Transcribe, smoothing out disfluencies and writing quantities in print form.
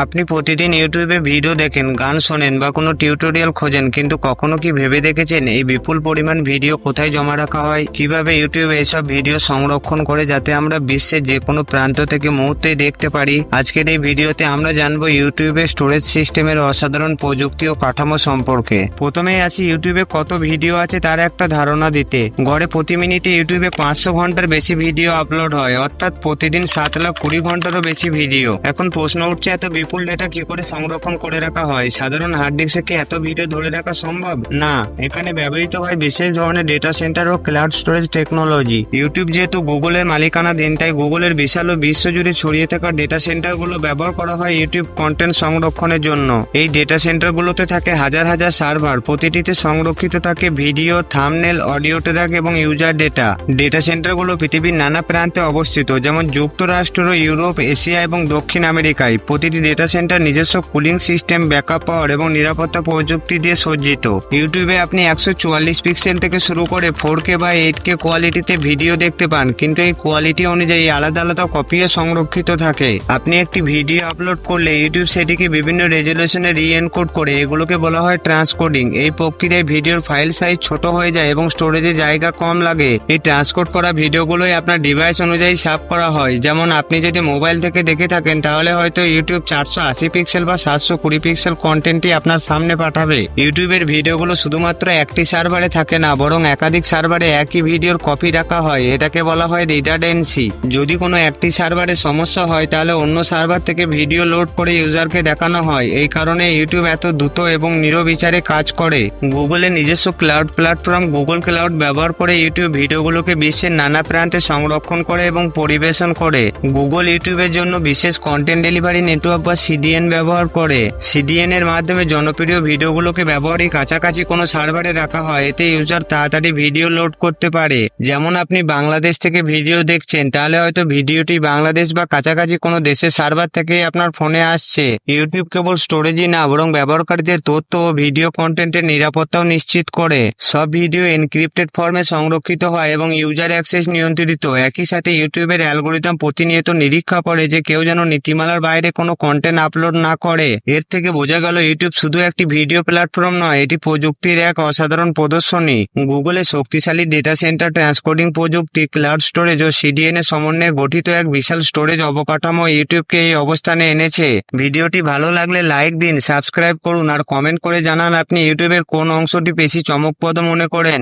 আপনি প্রতিদিন ইউটিউবে ভিডিও দেখেন, গান শোনেন বা কোনো টিউটোরিয়াল খোঁজেন, কিন্তু কখনো কি ভেবে দেখেছেন এই বিপুল পরিমাণ ভিডিও কোথায় জমা রাখা হয়? কিভাবে ইউটিউব এইসব ভিডিও সংরক্ষণ করে যাতে আমরা বিশ্বের যে কোনো প্রান্ত থেকে মুহূর্তেই দেখতে পারি? আজকের এই ভিডিওতে আমরা জানবো ইউটিউবের স্টোরেজ সিস্টেমের অসাধারণ প্রযুক্তি ও কাঠামো সম্পর্কে। প্রথমেই আছি ইউটিউবে কত ভিডিও আছে তার একটা ধারণা দিতে। গড়ে প্রতি মিনিটে ইউটিউবে 500 ঘন্টার বেশি ভিডিও আপলোড হয়, অর্থাৎ প্রতিদিন 7,20,000 ঘন্টারও বেশি ভিডিও। এখন প্রশ্ন উঠছে, এত বিপুল ডেটা কি করে সংরক্ষণ করে রাখা হয়? সাধারণ হার্ড ডিস্কে কি এত ভিডিও ধরে রাখা সম্ভব? না, এখানে ব্যবহৃত হয় বিশেষ ধরনের ডেটা সেন্টার ও ক্লাউড স্টোরেজ টেকনোলজি। ইউটিউব যেহেতু গুগলের মালিকানাধীন, তাই গুগলের বিশাল ও বিশ্বজুড়ে ছড়িয়ে থাকা ডেটা সেন্টারগুলো ব্যবহার করা হয় ইউটিউব কন্টেন্ট সংরক্ষণের জন্য। এই ডেটা সেন্টারগুলোতে থাকে হাজার হাজার সার্ভার, প্রতিটিতে সংরক্ষিত থাকে ভিডিও, থাম্বনেল, অডিও ট্র্যাক এবং ইউজার ডেটা। ডেটা সেন্টারগুলো পৃথিবীর নানা প্রান্তে অবস্থিত, যেমন যুক্তরাষ্ট্র, ইউরোপ, এশিয়া এবং দক্ষিণ আমেরিকায়। প্রতিটি ডেটা সেন্টার নিজস্ব কুলিং সিস্টেম, ব্যাকআপ পাওয়ার এবং নিরাপত্তা প্রযুক্তি দিয়ে সজ্জিত। ইউটিউবে আপনি 144 পিক্সেল থেকে শুরু করে 4K বা 8K কোয়ালিটিতে ভিডিও দেখতে পান, কিন্তু এই কোয়ালিটি অনুযায়ী আলাদা আলাদা কপিও সংরক্ষিত থাকে। আপনি একটি ভিডিও আপলোড করলে ইউটিউব সেটিকে বিভিন্ন রেজলিউশনে রি-এনকোড করে, এগুলোকে বলা হয় ট্রান্সকোডিং। এই প্রক্রিয়ায় ভিডিওর ফাইল সাইজ ছোট হয়ে যায় এবং স্টোরেজে জায়গা কম লাগে। এই ট্রান্সকোড করা ভিডিওগুলোই আপনার ডিভাইস অনুযায়ী সার্ভ করা হয়। যেমন আপনি যদি মোবাইল থেকে দেখে থাকেন, তাহলে হয়তো ইউটিউব 480 পিক্সেল বা 720 পিক্সেল কন্টেন্টই আপনার সামনে পাঠাবে। ইউটিউবের ভিডিওগুলো শুধুমাত্র একটি সার্ভারে থাকে না, বরং একাধিক সার্ভারে একই ভিডিওর কপি রাখা হয়। এটাকে বলা হয় রিডান্ডেন্সি। যদি কোনো একটি সার্ভারে সমস্যা হয়, তাহলে অন্য সার্ভার থেকে ভিডিও লোড করে ইউজারকে দেখানো হয়। এই কারণে ইউটিউব এত দ্রুত এবং নিরবিচারে কাজ করে। গুগলের নিজস্ব ক্লাউড প্ল্যাটফর্ম গুগল ক্লাউড ব্যবহার করে ইউটিউব ভিডিওগুলোকে বিশ্বের নানা প্রান্তে সংরক্ষণ করে এবং পরিবেশন করে। গুগল ইউটিউবের জন্য বিশেষ কন্টেন্ট ডেলিভারি নেটওয়ার্ক বা সিডিএন ব্যবহার করে। সিডিএন এর মাধ্যমে জনপ্রিয় ভিডিওগুলোকে ব্যবহারই কাছাকাছি কোনো সার্ভারে রাখা হয়। এতে ইউজার তাড়াতাড়ি ভিডিও লোড করতে পারে। যেমন আপনি বাংলাদেশ থেকে ভিডিও দেখছেন, তাহলে হয়তো ভিডিওটি বাংলাদেশ বা কাছাকাছি কোনো দেশের সার্ভার থেকেই আপনার ফোনে আসছে। ইউটিউব কেবল স্টোরেজই না, বরং ব্যবহারকারীদের তথ্য ও ভিডিও কন্টেন্টের নিরাপত্তাও নিশ্চিত করে। সব ভিডিও এনক্রিপ্টেড ফর্মে সংরক্ষিত হয় এবং ইউজার অ্যাক্সেস নিয়ন্ত্রিত। একই সাথে ইউটিউবের অ্যালগোরিদম প্রতিনিয়ত নিরীক্ষা করে যে কেউ যেন নীতিমালার বাইরে কোনো কন্টেন্ট আপলোড না করে। এর থেকে বোঝা গেল ইউটিউব শুধু একটি ভিডিও প্ল্যাটফর্ম নয়, এটি প্রযুক্তির এক অসাধারণ প্রদর্শনী। গুগলের শক্তিশালী ডেটা সেন্টার, ট্রান্সকোডিং প্রযুক্তি, ক্লাউড স্টোরেজ ও সিডিএন এর সমন্বয়ে গঠিত এক বিশাল স্টোরেজ অবকাঠামো ইউটিউবকে এই অবস্থানে এনেছে। ভিডিওটি ভালো লাগলে লাইক দিন, সাবস্ক্রাইব করুন আর কমেন্ট করে জানান আপনি ইউটিউবের কোন অংশটি বেশি চমকপ্রদ মনে করেন।